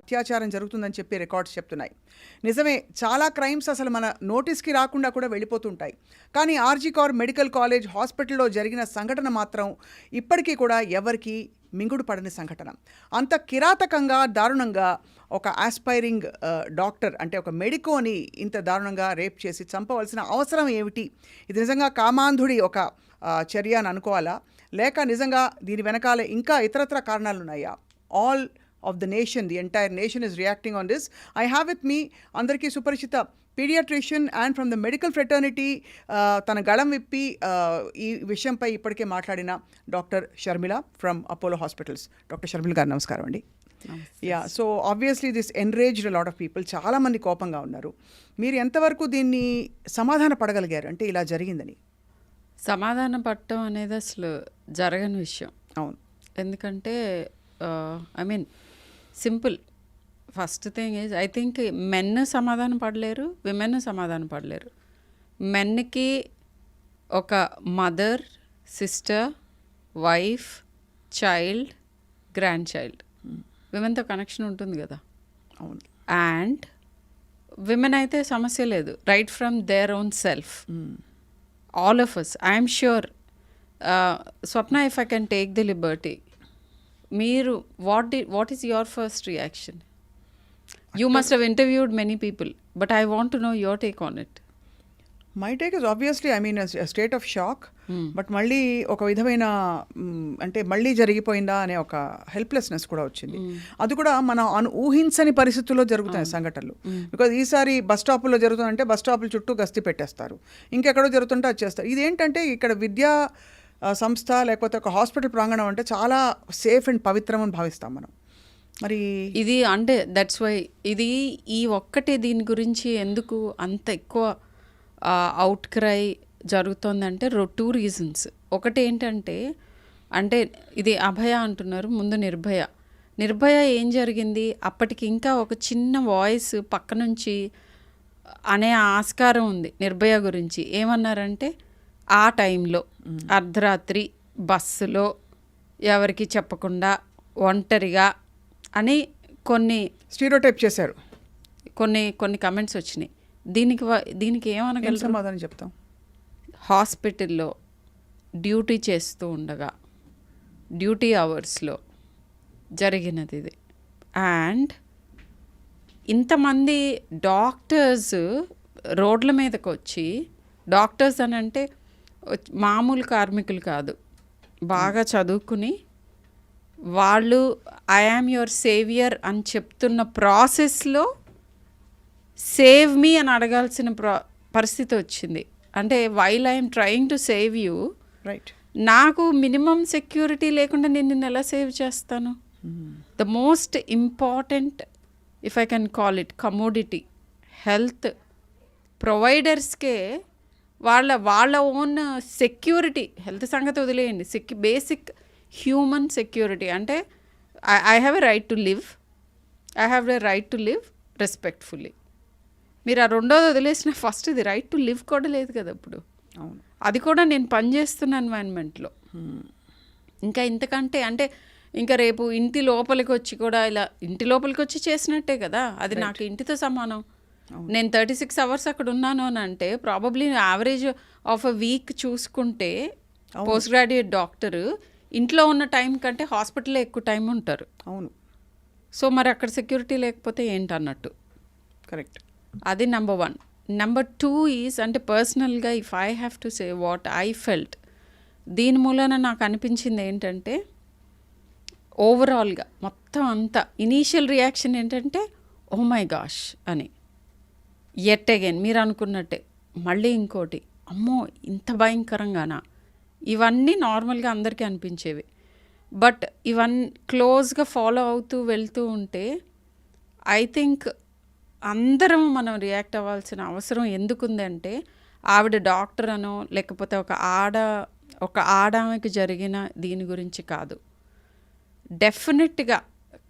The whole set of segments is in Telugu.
అత్యాచారం జరుగుతుందని చెప్పి రికార్డ్స్ చెప్తున్నాయి. నిజమే, చాలా క్రైమ్స్ అసలు మన నోటీస్కి రాకుండా కూడా వెళ్ళిపోతుంటాయి. కానీ ఆర్జీ కౌర్ మెడికల్ కాలేజ్ హాస్పిటల్లో జరిగిన సంఘటన మాత్రం ఇప్పటికీ కూడా ఎవరికి మింగుడు పడని సంఘటన. అంత కిరాతకంగా దారుణంగా ఒక ఆస్పైరింగ్ డాక్టర్ అంటే ఒక మెడికోని ఇంత దారుణంగా రేప్ చేసి చంపవలసిన అవసరం ఏమిటి? ఇది నిజంగా కామాంధుడి ఒక చర్య అని అనుకోవాలా, లేక నిజంగా దీని వెనకాల ఇంకా ఇతరత్ర కారణాలు ఉన్నాయా? All of the nation, the entire nation is reacting on this. I have with me andarki suparishita pediatrician and from the medical fraternity tana galam vippi ee vishayam pai ippadike maatladina Dr. Sharmila from Apollo Hospitals. Dr. Sharmila garu namaskaram andi. Yeah, so obviously this enraged a lot of people. చాలా మంది కోపంగా ఉన్నారు. మీరు ఎంతవరకు దీన్ని సమాధాన పడగలిగారు అంటే ఇలా జరిగిందని? సమాధాన పడటం అనేది అసలు జరగని విషయం. అవును, ఎందుకంటే I mean simple. First thing is I think men సమాధానం పడలేరు, విమెన్ సమాధానం పడలేరు. మెన్కి ఒక mother, sister, wife, child, grandchild, విమెన్తో కనెక్షన్ ఉంటుంది కదా. అవును. అండ్ విమెన్ అయితే సమస్య లేదు, right from their own self. All of us, I'm sure. Swapna, if I can take the liberty, మీరు what is your first reaction? You must have interviewed many people, but I want to know your take on it. My take is obviously, I mean, a state of shock. But మళ్ళీ ఒక విధమైన అంటే మళ్ళీ జరిగిపోయిందా అనే ఒక హెల్ప్లెస్నెస్ కూడా వచ్చింది. అది కూడా మనం ఊహించని పరిస్థితుల్లో జరుగుతాయి సంఘటనలు. బికాజ్ ఈసారి బస్ స్టాపుల్లో జరుగుతుందంటే బస్ స్టాపుల చుట్టూ గస్తీ పెట్టేస్తారు, ఇంకెక్కడో జరుగుతుంటే అది చేస్తారు. ఇదేంటంటే ఇక్కడ విద్యా సంస్థ లేకపోతే ఒక హాస్పిటల్ ప్రాంగణం అంటే చాలా సేఫ్ అండ్ పవిత్రం అని భావిస్తాం మనం. మరి ఇది అంటే దట్స్ వై ఇది ఈ ఒక్కటే దీని గురించి ఎందుకు అంత ఎక్కువ అవుట్ క్రై జరుగుతుందంటే 2 రీజన్స్. ఒకటి ఏంటంటే, అంటే ఇది అభయ అంటున్నారు, ముందు నిర్భయ ఏం జరిగింది, అప్పటికి ఇంకా ఒక చిన్న వాయిస్ పక్క నుంచి అనే ఆస్కారం ఉంది నిర్భయ గురించి. ఏమన్నారంటే, ఆ టైంలో అర్ధరాత్రి బస్సులో ఎవరికి చెప్పకుండా ఒంటరిగా అని కొన్ని స్టీరియోటైప్ చేశారు, కొన్ని కమెంట్స్ వచ్చినాయి. దీనికి ఏమనగలరు? సమాధానం చెప్తాం. హాస్పిటల్లో డ్యూటీ చేస్తూ ఉండగా డ్యూటీ అవర్స్లో జరిగినది ఇది. అండ్ ఇంతమంది డాక్టర్స్ రోడ్ల మీదకి వచ్చి, డాక్టర్స్ అని అంటే మామూలు కార్మికులు కాదు, బాగా చదువుకుని వాళ్ళు ఐ యామ్ యువర్ సేవియర్ అని చెప్తున్న ప్రాసెస్లో సేవ్ మీ అని అడగాల్సిన పరిస్థితి వచ్చింది. అంటే while I'm trying to save you, right, నాకు మినిమం సెక్యూరిటీ లేకుండా నేను నిన్ను ఎలా సేవ్ చేస్తాను? The most important, if I can call it, commodity health ప్రొవైడర్స్కే వాళ్ళ ఓన్ సెక్యూరిటీ, హెల్త్ సంగతి వదిలేయండి, బేసిక్ హ్యూమన్ సెక్యూరిటీ అంటే I have a right to live, I have a right to live respectfully. మీరు ఆ రెండోది వదిలేసిన ఫస్ట్ ఇది రైట్ టు లివ్ కూడా లేదు కదా ఇప్పుడు. అవును, అది కూడా నేను పనిచేస్తున్న ఎన్వైరన్మెంట్లో. ఇంకా ఇంతకంటే అంటే ఇంకా రేపు ఇంటి లోపలికి వచ్చి కూడా ఇలా ఇంటి లోపలికి వచ్చి చేసినట్టే కదా, అది నాకు ఇంటితో సమానం. నేను 36 hours అక్కడ ఉన్నాను అని అంటే probably average of a week చూసుకుంటే పోస్ట్ గ్రాడ్యుయేట్ డాక్టర్ ఇంట్లో ఉన్న టైం కంటే హాస్పిటల్లో ఎక్కువ టైం ఉంటారు. అవును. సో మరి అక్కడ సెక్యూరిటీ లేకపోతే ఏంటన్నట్టు. కరెక్ట్. అది నెంబర్ 1. నెంబర్ 2 ఈజ్, అంటే పర్సనల్గా if I have to say what I felt, దీని మూలన నాకు అనిపించింది ఏంటంటే, ఓవరాల్గా మొత్తం అంతా ఇనీషియల్ రియాక్షన్ ఏంటంటే ఓ మై గాష్ అని. ఎట్ అగైన్ మీరు అనుకున్నట్టే మళ్ళీ ఇంకోటి, అమ్మో ఇంత భయంకరంగానా, ఇవన్నీ నార్మల్గా అందరికీ అనిపించేవి. బట్ ఇవన్నీ క్లోజ్గా ఫాలో అవుతూ వెళ్తూ ఉంటే ఐ థింక్ అందరం మనం రియాక్ట్ అవ్వాల్సిన అవసరం ఎందుకుందంటే, ఆవిడ డాక్టర్ అనో లేకపోతే ఒక ఆడామెకి జరిగిన దీని గురించి కాదు. డెఫినెట్గా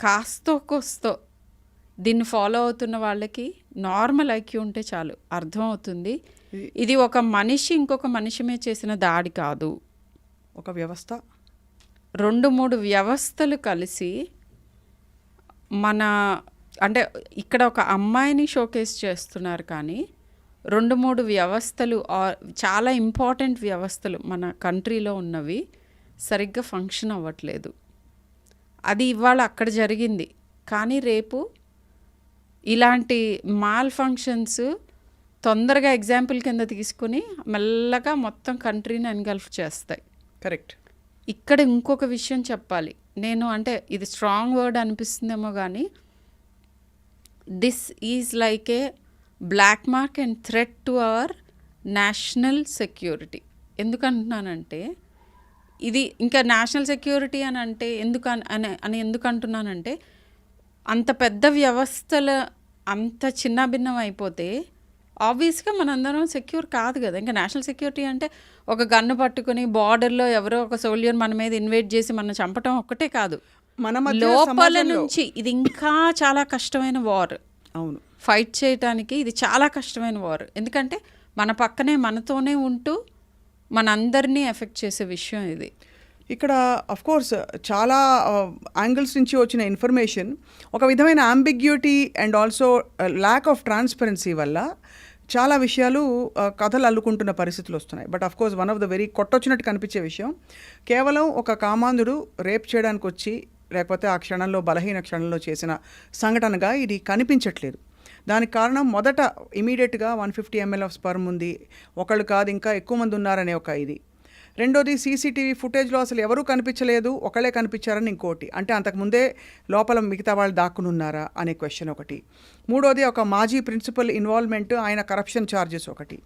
కాస్తో కోస్తో దీన్ని ఫాలో అవుతున్న వాళ్ళకి నార్మల్ ఐక్యూ ఉంటే చాలు, అర్థమవుతుంది ఇది ఒక మనిషి ఇంకొక మనిషి మీద చేసిన దాడి కాదు, ఒక వ్యవస్థ, 2-3 వ్యవస్థలు కలిసి మన అంటే ఇక్కడ ఒక అమ్మాయిని షోకేస్ చేస్తున్నారు కానీ 2-3 వ్యవస్థలు చాలా ఇంపార్టెంట్ వ్యవస్థలు మన కంట్రీలో ఉన్నవి సరిగ్గా ఫంక్షన్ అవ్వట్లేదు. అది ఇవాళ అక్కడ జరిగింది, కానీ రేపు ఇలాంటి మాల్ ఫంక్షన్స్ తొందరగా ఎగ్జాంపుల్ కింద తీసుకుని మెల్లగా మొత్తం కంట్రీని ఎన్గల్ఫ్ చేస్తాయి. కరెక్ట్. ఇక్కడ ఇంకొక విషయం చెప్పాలి నేను, అంటే ఇది స్ట్రాంగ్ వర్డ్ అనిపిస్తుందేమో కానీ this is like a black mark and threat to our national security. ఎందుకంటున్నానంటే ఇది ఇంకా నేషనల్ సెక్యూరిటీ అని అంటే ఎందుకు అంటున్నానంటే అంత పెద్ద వ్యవస్థల అంత చిన్న భిన్నం అయిపోతే ఆబ్వియస్గా మనందరం సెక్యూర్ కాదు కదా. ఇంకా నేషనల్ సెక్యూరిటీ అంటే ఒక గన్ను పట్టుకుని బార్డర్లో ఎవరో ఒక సోల్జర్ మన మీద ఇన్వైట్ చేసి మనం చంపటం ఒక్కటే కాదు, మన మధ్య లోపల సమాజంలో నుంచి ఇది ఇంకా చాలా కష్టమైన వార్. అవును, ఫైట్ చేయటానికి ఇది చాలా కష్టమైన వార్. ఎందుకంటే మన పక్కనే మనతోనే ఉంటూ మనందరినీ ఎఫెక్ట్ చేసే విషయం ఇది. ఇక్కడ కోర్స్ చాలా యాంగిల్స్ నుంచి వచ్చిన ఇన్ఫర్మేషన్ ఒక విధమైన ambiguity and also lack of transparency వల్ల చాలా విషయాలు కథలు అల్లుకుంటున్న పరిస్థితులు వస్తున్నాయి. But course one of the very కొట్టొచ్చినట్టు కనిపించే విషయం, కేవలం ఒక కామాంధుడు రేప్ చేయడానికి వచ్చి లేకపోతే ఆ క్షణంలో బలహీన క్షణంలో చేసిన సంఘటనగా ఇది కనిపించట్లేదు. దానికి కారణం మొదట ఇమీడియట్గా 150 ml ఆఫ్ స్పర్మ్ ఉంది, ఒకళ్ళు కాదు ఇంకా ఎక్కువ మంది ఉన్నారనే ఒక ఇది. రెండోది సీసీటీవీ ఫుటేజ్లో అసలు ఎవరూ కనిపించలేదు, ఒకళ్ళే కనిపించారని ఇంకోటి, అంటే అంతకుముందే లోపల మిగతా వాళ్ళు దాక్కుని ఉన్నారా అనే క్వశ్చన్ ఒకటి. మూడోది ఒక మాజీ ప్రిన్సిపల్ ఇన్వాల్వ్మెంట్, ఆయన కరప్షన్ ఛార్జెస్ ఒకటి.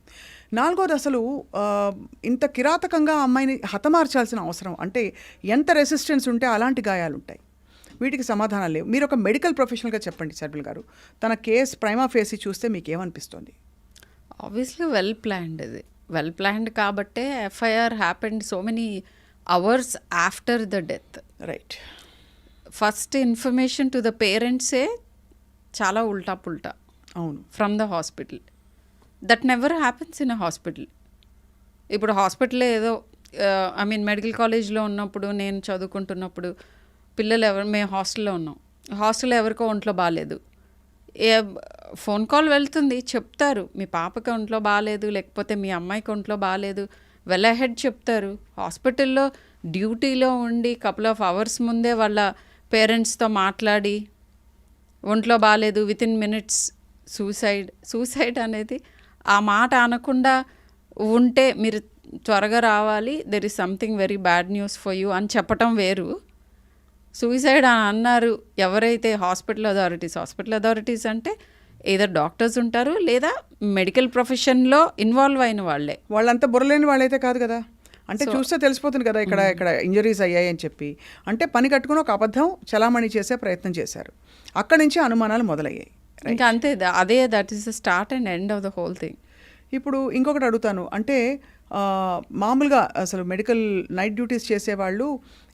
నాలుగోది అసలు ఇంత కిరాతకంగా అమ్మాయిని హతమార్చాల్సిన అవసరం, అంటే ఎంత రెసిస్టెన్స్ ఉంటే అలాంటి గాయాలు ఉంటాయి. వీటికి సమాధానాలు లేవు. మీరు ఒక మెడికల్ ప్రొఫెషనల్గా చెప్పండి షర్మిల గారు, తన కేసు ప్రైమా ఫేసి చూస్తే మీకు ఏమనిపిస్తుంది? ఆబ్వియస్లీ వెల్ ప్లాన్డ్ ఇది, వెల్ ప్లాన్డ్ కాబట్టే FIR happened so many hours after the death. Right. First information to the పేరెంట్సే చాలా ఉల్టా పుల్టా. అవును. From the hospital. That never happens in a hospital. ఇప్పుడు హాస్పిటల్ ఏదో మెడికల్ కాలేజ్లో ఉన్నప్పుడు, నేను చదువుకుంటున్నప్పుడు పిల్లలు మేము హాస్టల్లో ఉన్నాం, హాస్టల్లో ఎవరికో ఒంట్లో బాగాలేదు, ఫోన్ కాల్ వెళ్తుంది, చెప్తారు మీ పాపకి ఒంట్లో బాగాలేదు లేకపోతే మీ అమ్మాయికి ఒంట్లో బాగాలేదు, వెల్ అహెడ్ చెప్తారు. హాస్పిటల్లో డ్యూటీలో ఉండి కపుల్ ఆఫ్ అవర్స్ ముందే వాళ్ళ పేరెంట్స్తో మాట్లాడి ఒంట్లో బాగాలేదు, వితిన్ మినిట్స్ సూసైడ్ అనేది ఆ మాట అనకుండా ఉంటే మీరు త్వరగా రావాలి, there is something very bad news for you అని చెప్పటం వేరు. సూసైడ్ అని అన్నారు ఎవరైతే హాస్పిటల్ అథారిటీస్ అంటే ఏదర్ డాక్టర్స్ ఉంటారు లేదా మెడికల్ ప్రొఫెషన్లో ఇన్వాల్వ్ అయిన వాళ్ళే. వాళ్ళంతా బుర్రలేని వాళ్ళైతే కాదు కదా, అంటే చూస్తే తెలిసిపోతుంది కదా ఇక్కడ ఇంజరీస్ అయ్యాయి అని చెప్పి. అంటే పని కట్టుకుని ఒక అబద్ధం చలామణి చేసే ప్రయత్నం చేశారు, అక్కడి నుంచి అనుమానాలు మొదలయ్యాయి. ఇంకా అంతే, అదే that is the start and end of the whole thing. ఇప్పుడు ఇంకొకటి అడుగుతాను, అంటే మామూలుగా అసలు మెడికల్ నైట్ డ్యూటీస్ చేసేవాళ్ళు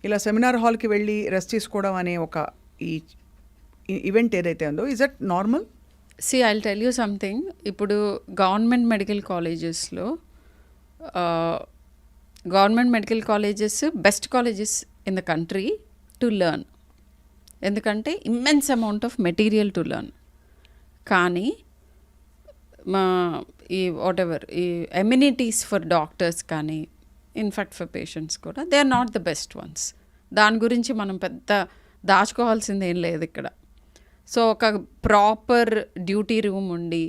ఇలా సెమినార్ హాల్కి వెళ్ళి రెస్ట్ తీసుకోవడం అనే ఒక ఈ ఈవెంట్ ఏదైతే ఉందో, is that normal? See I will tell you something. ఇప్పుడు government medical colleges best colleges in the country to learn, ఎందుకంటే immense amount of material to learn. కానీ ఈ ఎమ్యూనిటీస్ ఫర్ డాక్టర్స్ కానీ ఇన్ఫాక్ట్ ఫర్ పేషెంట్స్ కూడా they are not the best ones. దాని గురించి మనం పెద్ద దాచుకోవాల్సింది ఏం లేదు ఇక్కడ. సో ఒక ప్రాపర్ డ్యూటీ రూమ్ ఉండి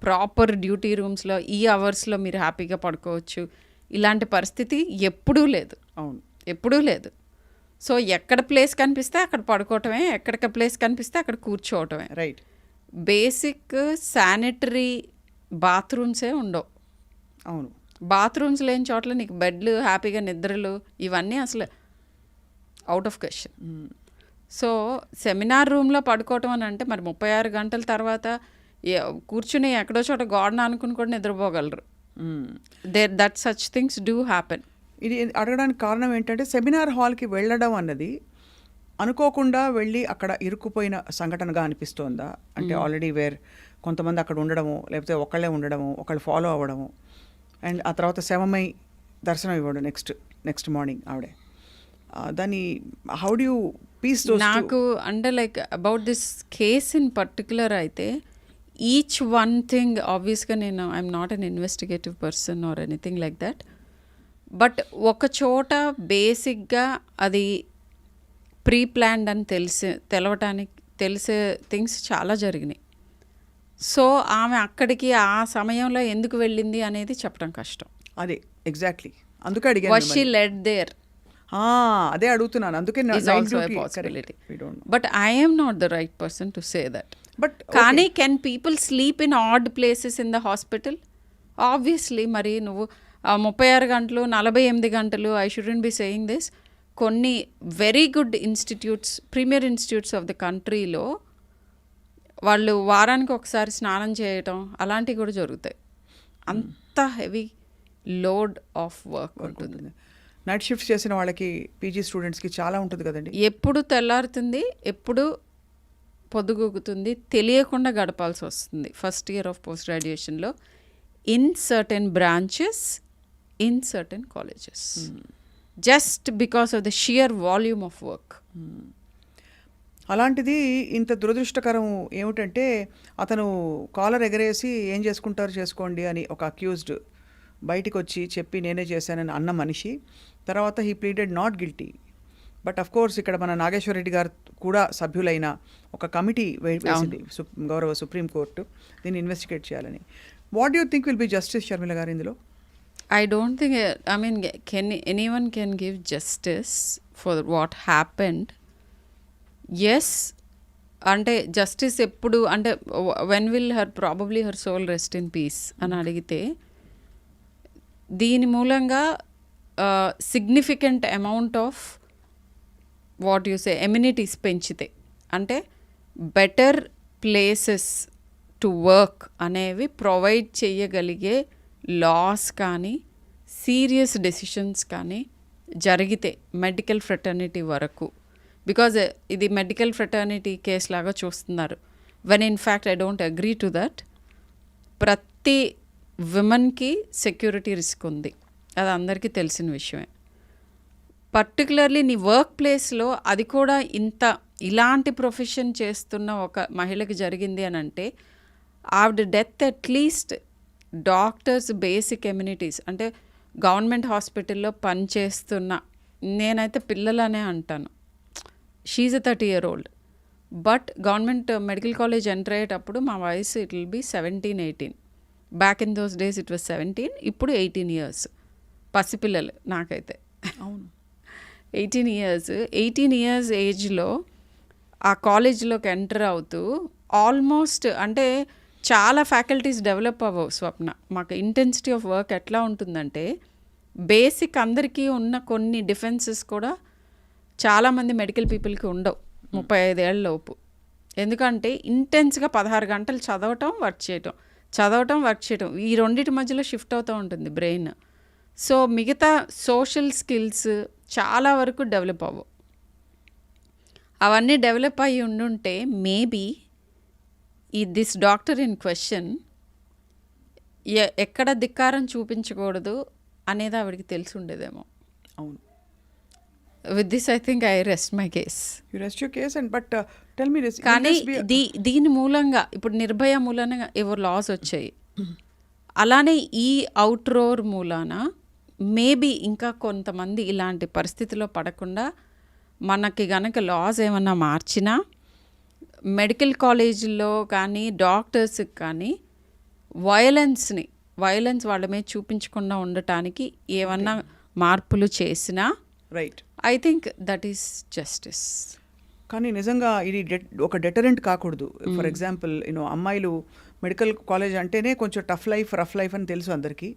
ప్రాపర్ డ్యూటీ రూమ్స్లో ఈ అవర్స్లో మీరు హ్యాపీగా పడుకోవచ్చు, ఇలాంటి పరిస్థితి ఎప్పుడూ లేదు. అవును, ఎప్పుడూ లేదు. సో ఎక్కడ ప్లేస్ కనిపిస్తే అక్కడ పడుకోవటమే, ఎక్కడ ప్లేస్ కనిపిస్తే అక్కడ కూర్చోవటమే. రైట్. బేసిక్ శానిటరీ బాత్రూమ్సే ఉండవు. అవును, బాత్రూమ్స్ లేని చోట్ల నీకు బెడ్లు, హ్యాపీగా నిద్రలు, ఇవన్నీ అసలు out of question. So seminar రూమ్లో పడుకోవటం అని అంటే మరి 36 గంటల తర్వాత కూర్చుని ఎక్కడో చోట గోడన అనుకుని కూడా నిద్రపోగలరు. That such things do happen. ఇది అడగడానికి కారణం ఏంటంటే సెమినార్ హాల్కి వెళ్ళడం అన్నది అనుకోకుండా వెళ్ళి అక్కడ ఇరుక్కుపోయిన సంఘటనగా అనిపిస్తోందా? అంటే ఆల్రెడీ కొంతమంది అక్కడ ఉండడము, లేకపోతే ఒకళ్ళే ఉండడము, ఒకళ్ళు ఫాలో అవ్వడము, అండ్ ఆ తర్వాత శవమై దర్శనం ఇవ్వడం నెక్స్ట్ మార్నింగ్ ఆవిడే. దాన్ని హౌ డు యూ పీస్ నాకు అంటే like about this case in particular అయితే ఈచ్ వన్ థింగ్ ఆబ్వియస్గా నేను I'm not an investigative person or anything like that, but ఒక చోట బేసిక్గా అది ప్రీ ప్లాన్డ్ అని తెలిసే థింగ్స్ చాలా జరిగినాయి. సో ఆమె అక్కడికి ఆ సమయంలో ఎందుకు వెళ్ళింది అనేది చెప్పడం కష్టం. అదే ఎగ్జాక్ట్లీ అందుకే అడిగాను వాస్ షీ లెడ్ దేర్ అదే అడుగుతున్నాను. అందుకే is also a possibility. But I am not the right person to say that. But కానీ can people sleep in odd places in the hospital? Obviously మరి నువ్వు 36 గంటలు 48 గంటలు I shouldn't be saying this. కొన్ని very good institutes, premier institutes of the కంట్రీలో వాళ్ళు వారానికి ఒకసారి స్నానం చేయటం అలాంటివి కూడా జరుగుతాయి. అంత హెవీ లోడ్ ఆఫ్ వర్క్ ఉంటుంది. నైట్ షిఫ్ట్స్ చేసిన వాళ్ళకి పీజీ స్టూడెంట్స్కి చాలా ఉంటుంది కదండి. ఎప్పుడు తెల్లారుతుంది, ఎప్పుడు పొద్దుగూకుతుంది తెలియకుండా గడపాల్సి వస్తుంది ఫస్ట్ ఇయర్ ఆఫ్ పోస్ట్ గ్రాడ్యుయేషన్లో in certain branches, in certain colleges, just because of the sheer volume of work. అలాంటిది ఇంత దురదృష్టకరం ఏమిటంటే అతను కాలర్ ఎగరేసి ఏం చేసుకుంటారు చేసుకోండి అని ఒక అక్యూజ్డ్ బయటికి వచ్చి చెప్పి నేనే చేశానని అన్న మనిషి తర్వాత he pleaded not guilty. But of course ఇక్కడ మన నాగేశ్వర రెడ్డి గారు కూడా సభ్యులైన ఒక కమిటీ వేసింది గౌరవ సుప్రీంకోర్టు దీన్ని ఇన్వెస్టిగేట్ చేయాలని. What do you think will be justice Sharmila గారు ఇందులో? I don't think, I mean, anyone can give justice for what happened. Yes, అంటే జస్టిస్ ఎప్పుడు అంటే when will probably her soul rest in peace అని అడిగితే దీని మూలంగా significant amount of what you say amenities పెంచితే అంటే బెటర్ ప్లేసెస్ టు వర్క్ అనేవి ప్రొవైడ్ చేయగలిగే లాస్ కానీ సీరియస్ డెసిషన్స్ కానీ జరిగితే మెడికల్ ఫ్రెటర్నిటీ వరకు, బికాజ్ ఇది మెడికల్ ఫ్రెటర్నిటీ కేసు లాగా చూస్తున్నారు. When in fact I don't agree to that. ప్రతి విమెన్కి సెక్యూరిటీ రిస్క్ ఉంది, అది అందరికీ తెలిసిన విషయమే. పర్టికులర్లీ నీ వర్క్ ప్లేస్లో అది కూడా ఇలాంటి ప్రొఫెషన్ చేస్తున్న ఒక మహిళకి జరిగింది అని అంటే ఆవిడ death at least doctors basic amenities అంటే గవర్నమెంట్ హాస్పిటల్లో పనిచేస్తున్న నేనైతే పిల్లలనే అంటాను. She's a 30-year-old. But government medical college enter అయ్యేటప్పుడు మా వయసు it will be 17-18. Back in those days it was 17, ఇప్పుడు 18 years. పసిపిల్లలు నాకైతే. అవును 18 years. 18 years ఏజ్లో ఆ కాలేజ్లోకి ఎంటర్ అవుతూ ఆల్మోస్ట్ అంటే చాలా ఫ్యాకల్టీస్ డెవలప్ అవ్వవు స్వప్న. మాకు ఇంటెన్సిటీ ఆఫ్ వర్క్ ఎట్లా ఉంటుందంటే బేసిక్ అందరికీ ఉన్న కొన్ని డిఫెన్సెస్ కూడా చాలామంది మెడికల్ పీపుల్కి ఉండవు 35 ఏళ్ళ లోపు. ఎందుకంటే ఇంటెన్స్గా 16 గంటలు చదవటం వర్క్ చేయటం ఈ రెండింటి మధ్యలో షిఫ్ట్ అవుతూ ఉంటుంది బ్రెయిన్. సో మిగతా సోషల్ స్కిల్స్ చాలా వరకు డెవలప్ అవ్వవు. అవన్నీ డెవలప్ అయ్యి ఉండుంటే maybe this doctor in question ఎక్కడ ధిక్కారం చూపించకూడదు అనేది ఆవిడికి తెలిసి ఉండేదేమో. అవును. With this I think I rest my case. You rest your case and but tell me this. కానీ దీని మూలంగా ఇప్పుడు నిర్భయ మూలంగా ఎవరు లాస్ వచ్చాయి, అలానే ఈ అవుట్రోర్ మూలాన మేబీ ఇంకా కొంతమంది ఇలాంటి పరిస్థితిలో పడకుండా మనకి గనక లాస్ ఏమన్నా మార్చినా మెడికల్ కాలేజీల్లో కానీ డాక్టర్స్కి కానీ వైలెన్స్ వాళ్ళ మీద చూపించకుండా ఉండటానికి ఏమన్నా మార్పులు చేసినా right I think that is justice. కానీ నిజంగా ఇది ఒక డెటరెంట్ కాకూడదు. ఫర్ ఎగ్జాంపుల్ అమ్మాయిలు మెడికల్ కాలేజ్ అంటేనే కొంచెం రఫ్ లైఫ్ అని తెలుసు అందరికీ.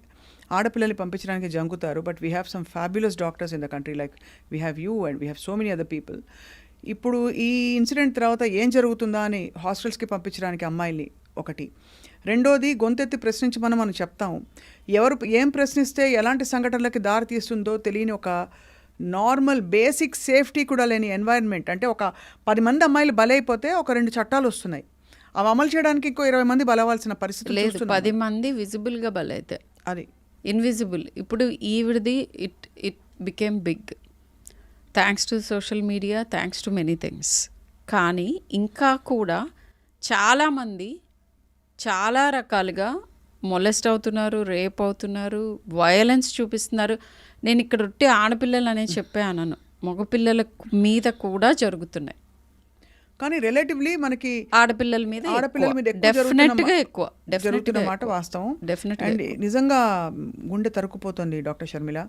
ఆడపిల్లల్ని పంపించడానికి జంకుతారు. But we have some fabulous doctors in the country like we have you and we have so many other people. ఇప్పుడు ఈ ఇన్సిడెంట్ తర్వాత ఏం జరుగుతుందా అని హాస్టల్స్కి పంపించడానికి అమ్మాయిల్ని ఒకటి. రెండోది గొంతెత్తి ప్రశ్నించమని మనం చెప్తాం. ఎవరు ఏం ప్రశ్నిస్తే ఎలాంటి సంఘటనలకి దారి తీస్తుందో తెలియని ఒక నార్మల్ బేసిక్ సేఫ్టీ కూడా లేని ఎన్వైరన్మెంట్. అంటే ఒక 10 మంది అమ్మాయిలు బలైపోతే ఒక 2 చట్టాలు వస్తున్నాయి. అవి అమలు చేయడానికి ఇంకో 20 మంది బలవాల్సిన పరిస్థితి లేదు. 10 మంది విజిబుల్గా బలైతే అది ఇన్విజిబుల్. ఇప్పుడు ఈవిడది it became big. Thanks to social media, thanks to many things. కానీ ఇంకా కూడా చాలామంది చాలా రకాలుగా మొలెస్ట్ అవుతున్నారు, రేప్ అవుతున్నారు, వయలెన్స్ చూపిస్తున్నారు. నేను ఇక్కడ ఉంటే ఆడపిల్లలు అనేది చెప్పే అనను, మగపిల్లల మీద కూడా జరుగుతున్నాయి. కానీ రిలేటివ్లీ మనకి ఆడపిల్లల మీద డెఫినెట్గా ఎక్కువ జరుగుతున్న మాట వాస్తవం. డెఫినెట్గా అండ్ నిజంగా గుండె తరుక్కుపోతుంది డాక్టర్ షర్మిల.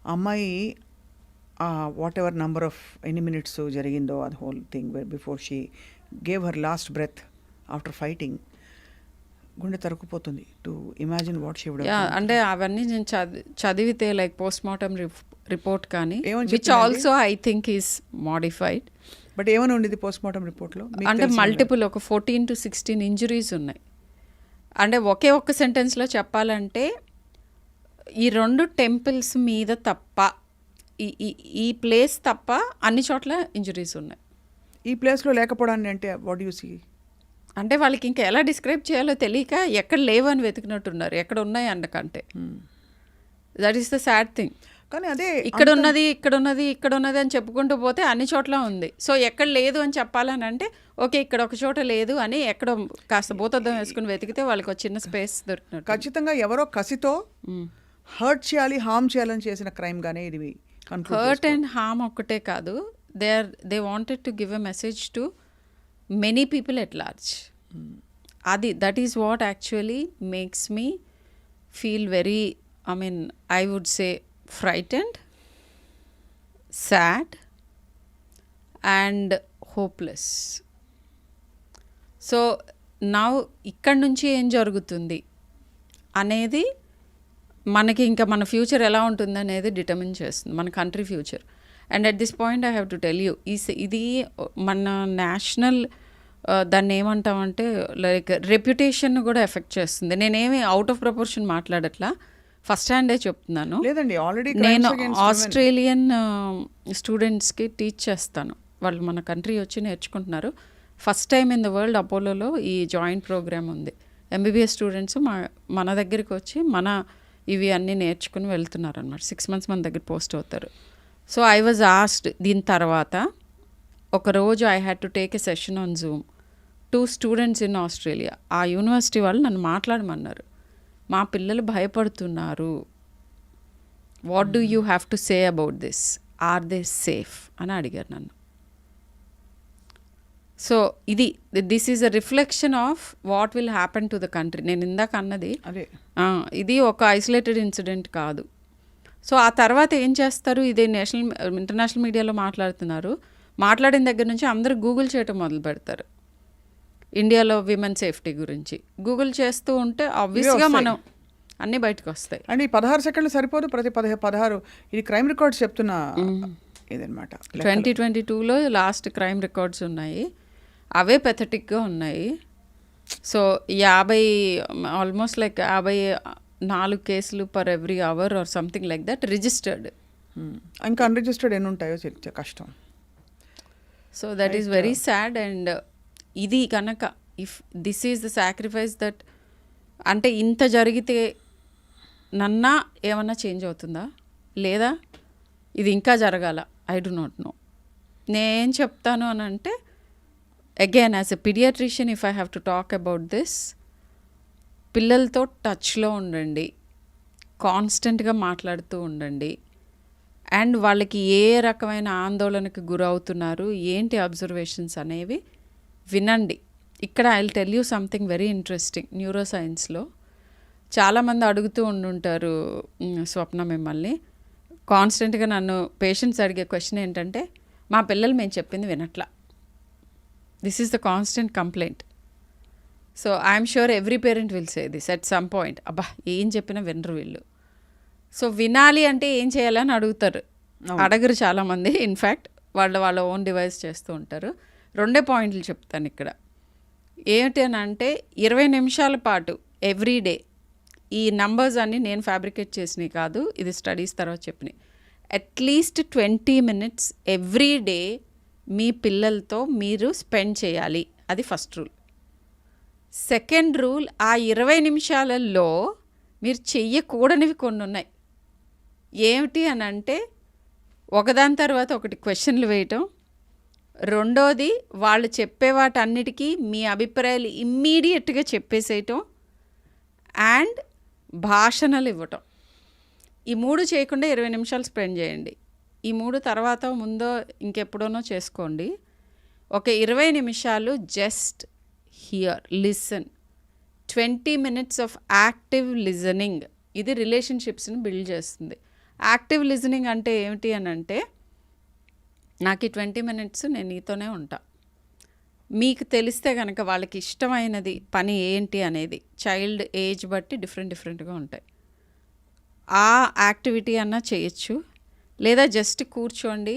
ఆ అమ్మాయి వాట్ ఎవర్ నంబర్ ఆఫ్ ఎన్ని మినిట్స్ జరిగిందో అది whole thing before she gave her last breath after fighting, గుండె తరుక్కుపోతుంది to imagine what she would have done. అంటే అవన్నీ నేను చదివితే లైక్ పోస్ట్ మార్టం రిపోర్ట్ కానీ which also I think is modified. But ఏమైనా ఉండేది పోస్ట్ మార్టం రిపోర్ట్లో? అంటే మల్టిపుల్ ఒక 14 to 16 ఇంజురీస్ ఉన్నాయి. అంటే ఒకే ఒక్క సెంటెన్స్లో చెప్పాలంటే ఈ 2 టెంపుల్స్ మీద తప్ప, ఈ ప్లేస్ తప్ప అన్ని చోట్ల ఇంజురీస్ ఉన్నాయి. ఈ ప్లేస్లో లేకపోవడాన్ని అంటే వాట్ యు సీ? అంటే వాళ్ళకి ఇంకా ఎలా డిస్క్రైబ్ చేయాలో తెలియక ఎక్కడ లేవని వెతికినట్టున్నారు, ఎక్కడ ఉన్నాయి అన్నకంటే. That is the sad thing. కానీ అదే ఇక్కడ ఉన్నది ఇక్కడ ఉన్నది ఇక్కడ ఉన్నది అని చెప్పుకుంటూ పోతే అన్ని చోట్ల ఉంది. సో ఎక్కడ లేదు అని చెప్పాలని అంటే ఓకే ఇక్కడ ఒక చోట లేదు అని ఎక్కడ కాస్త భూతద్దం వేసుకుని వెతికితే వాళ్ళకి ఒక చిన్న స్పేస్ దొరికినట్టు. ఖచ్చితంగా ఎవరో కసితో హర్ట్ చేయాలి, హార్మ్ చేయాలని చేసిన క్రైమ్ గానే ఇది. హర్ట్ అండ్ హార్మ్ ఒక్కటే కాదు, they wanted to give a message to many people at large. అది that is what actually makes me feel very, I would say frightened, sad and hopeless. So now ఇక్కడి నుంచి ఏం జరుగుతుంది అనేది మనకి ఇంకా మన ఫ్యూచర్ ఎలా ఉంటుంది అనేది డిటర్మిన్ చేస్తుంది, మన country future. And at this point I have to tell you, ఇది మన నేషనల్ దాన్ని ఏమంటామంటే లైక్ రెప్యుటేషన్ కూడా ఎఫెక్ట్ చేస్తుంది. నేనేమి అవుట్ ఆఫ్ ప్రపోర్షన్ మాట్లాడట్లా, ఫస్ట్ హ్యాండే చెప్తున్నాను. లేదండి, ఆల్రెడీ నేను ఆస్ట్రేలియన్ స్టూడెంట్స్కి టీచ్ చేస్తాను. వాళ్ళు మన కంట్రీ వచ్చి నేర్చుకుంటున్నారు. First time in the world అపోలోలో ఈ జాయింట్ ప్రోగ్రామ్ ఉంది. ఎంబీబీఎస్ స్టూడెంట్స్ మన దగ్గరికి వచ్చి ఇవి అన్నీ నేర్చుకుని వెళ్తున్నారు అనమాట. 6 months మన దగ్గర పోస్ట్ అవుతారు. సో ఐ వాజ్ ఆస్క్డ్, దీని తర్వాత ఒకరోజు I had to take a session on Zoom 2 students in Australia. ఆ యూనివర్సిటీ వాళ్ళు నన్ను మాట్లాడమన్నారు. మా పిల్లలు భయపడుతున్నారు, what do you have to say about this, are they safe అని అడిగారు నన్ను. So this is a reflection of what will happen to the country. నేను ఇందాక అన్నది ఇది ఒక ఐసోలేటెడ్ ఇన్సిడెంట్ కాదు. సో ఆ తర్వాత ఏం చేస్తారు, ఇదే ఇంటర్నేషనల్ మీడియాలో మాట్లాడుతున్నారు. మాట్లాడిన దగ్గర నుంచి అందరూ గూగుల్ చేయటం మొదలు పెడతారు. ఇండియాలో విమెన్ సేఫ్టీ గురించి గూగుల్ చేస్తూ ఉంటే ఆబ్వియస్గా మనం అన్నీ బయటకు వస్తాయి. అండ్ ఈ 16 సెకండ్లు సరిపోదు, ప్రతి 16 ఇది క్రైమ్ రికార్డ్స్ చెప్తున్న ఇదనమాట. 2022లో లాస్ట్ క్రైమ్ రికార్డ్స్ ఉన్నాయి, అవే పెథటిక్గా ఉన్నాయి. సో 50 ఆల్మోస్ట్ లైక్ 54 కేసులు per every hour or something like that registered. ఇంకా అన్రిజిస్టర్డ్ ఎన్ని ఉంటాయో కష్టం. So that is very sad. And ఇది కనుక if this is the sacrifice that, అంటే ఇంత జరిగితే నన్నా ఏమన్నా చేంజ్ అవుతుందా లేదా ఇది ఇంకా జరగాల, ఐ డు నాట్ నో. నేను చెప్తాను అని అంటే again as a paediatrician if I have to talk about this, పిల్లలతో టచ్లో ఉండండి, కాన్స్టెంట్గా మాట్లాడుతూ ఉండండి. అండ్ వాళ్ళకి ఏ రకమైన ఆందోళనకు గురవుతున్నారు, ఏంటి అబ్జర్వేషన్స్ అనేవి వినండి. ఇక్కడ I will tell you something very interesting. Neuro సైన్స్లో చాలామంది అడుగుతూ ఉండుంటారు స్వప్న మిమ్మల్ని, కాన్స్టెంట్గా నన్ను పేషెంట్స్ అడిగే క్వశ్చన్ ఏంటంటే, మా పిల్లలు మేము చెప్పింది వినట్లా. This is the constant complaint. So I'm sure every parent will say this at some point, అబ్బా ఏం చెప్పినా వినరు వీళ్ళు. సో వినాలి అంటే ఏం చేయాలని అడుగుతారు, అడగరు చాలామంది. ఇన్ఫ్యాక్ట్ వాళ్ళ ఓన్ డివైస్ చేస్తూ ఉంటారు. 2 పాయింట్లు చెప్తాను ఇక్కడ. ఏమిటి అని అంటే 20 నిమిషాల పాటు ఎవ్రీడే, ఈ నంబర్స్ అన్నీ నేను ఫ్యాబ్రికేట్ చేసినవి కాదు, ఇది స్టడీస్ తర్వాత చెప్పినాయి. అట్లీస్ట్ 20 minutes ఎవ్రీ డే మీ పిల్లలతో మీరు స్పెండ్ చేయాలి, అది ఫస్ట్ రూల్. సెకండ్ రూల్, ఆ 20 నిమిషాలలో మీరు చెయ్యకూడనివి కొన్ని ఉన్నాయి. ఏమిటి అని అంటే ఒకదాని తర్వాత ఒకటి క్వశ్చన్లు వేయటం, రెండోది వాళ్ళు చెప్పే వాటన్నిటికీ మీ అభిప్రాయాలు ఇమ్మీడియట్గా చెప్పేసేయటం, అండ్ భాషణలు ఇవ్వటం. ఈ 3 చేయకుండా 20 నిమిషాలు స్పెండ్ చేయండి. ఈ 3 తర్వాత ముందో ఇంకెప్పుడోనో చేసుకోండి. ఒక 20 నిమిషాలు just hear, listen. 20 minutes of active listening. ఇది రిలేషన్షిప్స్ని బిల్డ్ చేస్తుంది. యాక్టివ్ లిజనింగ్ అంటే ఏమిటి అని అంటే, నాకు ఈ 20 minutes నేను నీతోనే ఉంటా. మీకు తెలిస్తే కనుక వాళ్ళకి ఇష్టమైనది పని ఏంటి అనేది చైల్డ్ ఏజ్ బట్టి డిఫరెంట్గా ఉంటాయి. ఆ యాక్టివిటీ అన్నా చేయొచ్చు. లేదా జస్ట్ కూర్చోండి,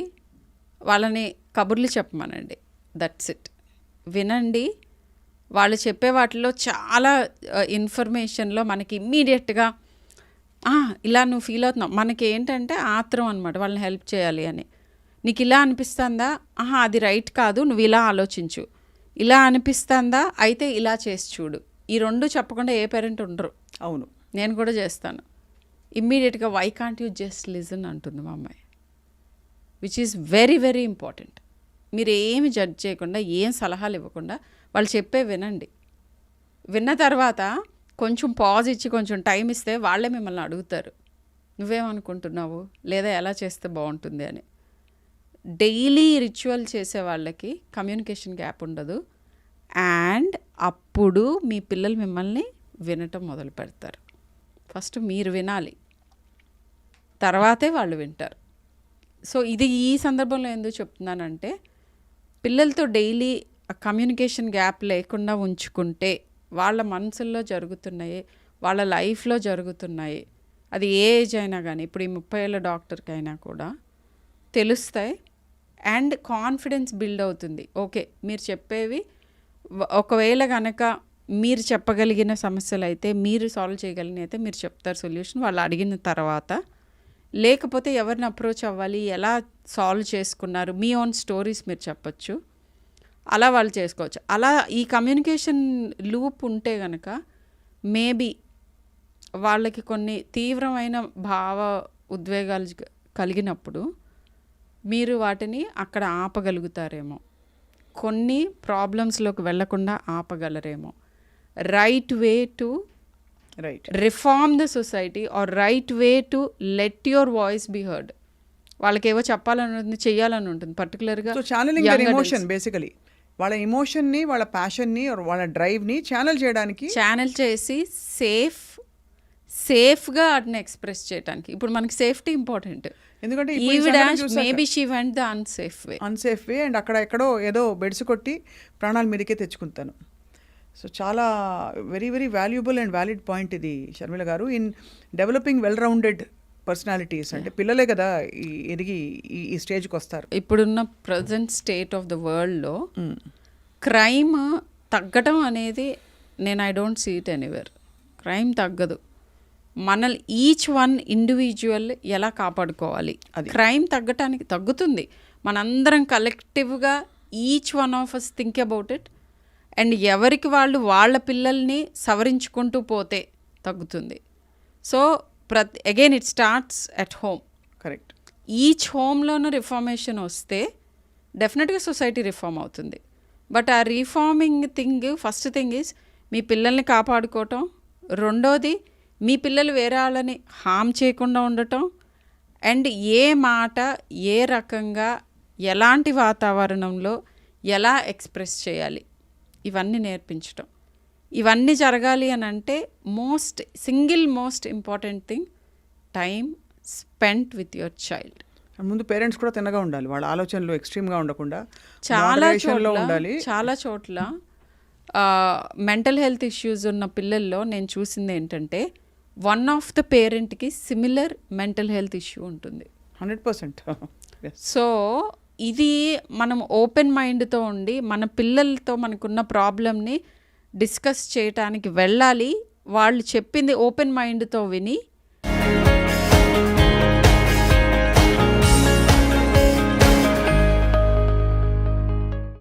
వాళ్ళని కబుర్లు చెప్పమనండి. That's it. వినండి. వాళ్ళు చెప్పే వాటిలో చాలా ఇన్ఫర్మేషన్లో మనకి ఇమ్మీడియట్గా ఇలా నువ్వు ఫీల్ అవుతున్నావు. మనకి ఏంటంటే ఆత్రం అనమాట, వాళ్ళని హెల్ప్ చేయాలి అని. నీకు ఇలా అనిపిస్తుందా? అది రైట్ కాదు, నువ్వు ఇలా ఆలోచించు. ఇలా అనిపిస్తుందా? అయితే ఇలా చేసి చూడు. ఈ 2 చెప్పకుండా ఏ పేరెంట్ ఉండరు. అవును, నేను కూడా చేస్తాను. ఇమ్మీడియట్గా why can't you just listen అంటుంది మా అమ్మాయి, which is very very important. మీరు ఏమి జడ్జ్ చేయకుండా, ఏం సలహాలు ఇవ్వకుండా వాళ్ళు చెప్పే వినండి. విన్న తర్వాత కొంచెం పాజ్ ఇచ్చి కొంచెం టైం ఇస్తే వాళ్ళే మిమ్మల్ని అడుగుతారు, నువ్వేమనుకుంటున్నావు, లేదా ఎలా చేస్తే బాగుంటుంది అని. డైలీ రిచువల్ చేసే వాళ్ళకి కమ్యూనికేషన్ గ్యాప్ ఉండదు. అండ్ అప్పుడు మీ పిల్లలు మిమ్మల్ని వినటం మొదలు పెడతారు. ఫస్ట్ మీరు వినాలి, తర్వాతే వాళ్ళు వింటారు. సో ఇది ఈ సందర్భంలో ఎందుకు చెప్తున్నానంటే, పిల్లలతో డైలీ కమ్యూనికేషన్ గ్యాప్ లేకుండా ఉంచుకుంటే వాళ్ళ మనసుల్లో జరుగుతున్నాయి, వాళ్ళ లైఫ్లో జరుగుతున్నాయి, అది ఏ ఏజ్ అయినా కానీ, ఇప్పుడు ఈ 30 ఏళ్ళ డాక్టర్కి అయినా కూడా తెలుస్తాయి. అండ్ కాన్ఫిడెన్స్ బిల్డ్ అవుతుంది. ఓకే, మీరు చెప్పేవి ఒకవేళ కనుక మీరు చెప్పగలిగిన సమస్యలు అయితే, మీరు సాల్వ్ చేయగలిగిన అయితే మీరు చెప్తారు సొల్యూషన్ వాళ్ళు అడిగిన తర్వాత. లేకపోతే ఎవరిని అప్రోచ్ అవ్వాలి, ఎలా సాల్వ్ చేసుకున్నారు, మీ ఓన్ స్టోరీస్ మీరు చెప్పచ్చు. అలా వాళ్ళు చేసుకోవచ్చు. అలా ఈ కమ్యూనికేషన్ లూప్ ఉంటే కనుక మేబీ వాళ్ళకి కొన్ని తీవ్రమైన భావ ఉద్వేగాలు కలిగినప్పుడు మీరు వాటిని అక్కడ ఆపగలుగుతారేమో, కొన్ని ప్రాబ్లమ్స్లోకి వెళ్లకుండా ఆపగలరేమో. Right way to reform the society or right way to let your voice be heard. వాళ్ళకి ఏవో చెప్పాలని ఉంటుంది, చెయ్యాలని ఉంటుంది. పర్టికులర్గా ఛానలింగ్ దర్ ఎమోషన్, బేసికలీ వాళ్ళ ఎమోషన్ని, వాళ్ళ ప్యాషన్ని, వాళ్ళ డ్రైవ్ని ఛానల్ చేసి సేఫ్గా వాటిని ఎక్స్ప్రెస్ చేయడానికి. ఇప్పుడు మనకి సేఫ్టీ ఇంపార్టెంట్. ఎందుకంటే maybe she went the unsafe way and అక్కడ ఎక్కడో ఏదో బెడ్స్ కొట్టి ప్రాణాల మీదకే తెచ్చుకుంటాను. సో చాలా very very valuable and valid point ఇది Sharmila garu. In developing well rounded personalities, అంటే పిల్లలే కదా ఎదిగి ఈ స్టేజ్కి వస్తారు. ఇప్పుడున్న ప్రజెంట్ స్టేట్ ఆఫ్ ద వరల్డ్లో క్రైమ్ తగ్గడం అనేది I don't see it anywhere. Crime తగ్గదు. మనల్ని ఈచ్ వన్ ఇండివిజువల్ ఎలా కాపాడుకోవాలి, క్రైమ్ తగ్గుతుంది. మనందరం కలెక్టివ్గా each one of us think about it and ఎవరికి వాళ్ళు వాళ్ళ పిల్లల్ని సవరించుకుంటూ పోతే తగ్గుతుంది. So again it starts at home. Correct. Each హోమ్లోనూ రిఫార్మేషన్ వస్తే డెఫినెట్గా సొసైటీ రిఫార్మ్ అవుతుంది. బట్ ఆ రిఫార్మింగ్ ఫస్ట్ థింగ్ ఈజ్ మీ పిల్లల్ని కాపాడుకోవటం. రెండోది మీ పిల్లలు వేరే వాళ్ళని హామ్ చేయకుండా ఉండటం. అండ్ ఏ మాట ఏ రకంగా ఎలాంటి వాతావరణంలో ఎలా ఎక్స్ప్రెస్ చేయాలి ఇవన్నీ నేర్పించటం. ఇవన్నీ జరగాలి అని అంటే single most important thing time spent with your child. ముందు పేరెంట్స్ కూడా తిన్నగా ఉండాలి, వాళ్ళ ఆలోచనలు ఎక్స్ట్రీమ్గా ఉండకుండా చాలా చోట్ల మెంటల్ హెల్త్ ఇష్యూస్ ఉన్న పిల్లల్లో నేను చూసింది ఏంటంటే, వన్ ఆఫ్ ద పేరెంట్కి సిమిలర్ మెంటల్ హెల్త్ ఇష్యూ ఉంటుంది. 100%. సో ఇది మనం ఓపెన్ మైండ్తో ఉండి మన పిల్లలతో మనకున్న ప్రాబ్లమ్ని డిస్కస్ చేయటానికి వెళ్ళాలి. వాళ్ళు చెప్పింది ఓపెన్ మైండ్తో విని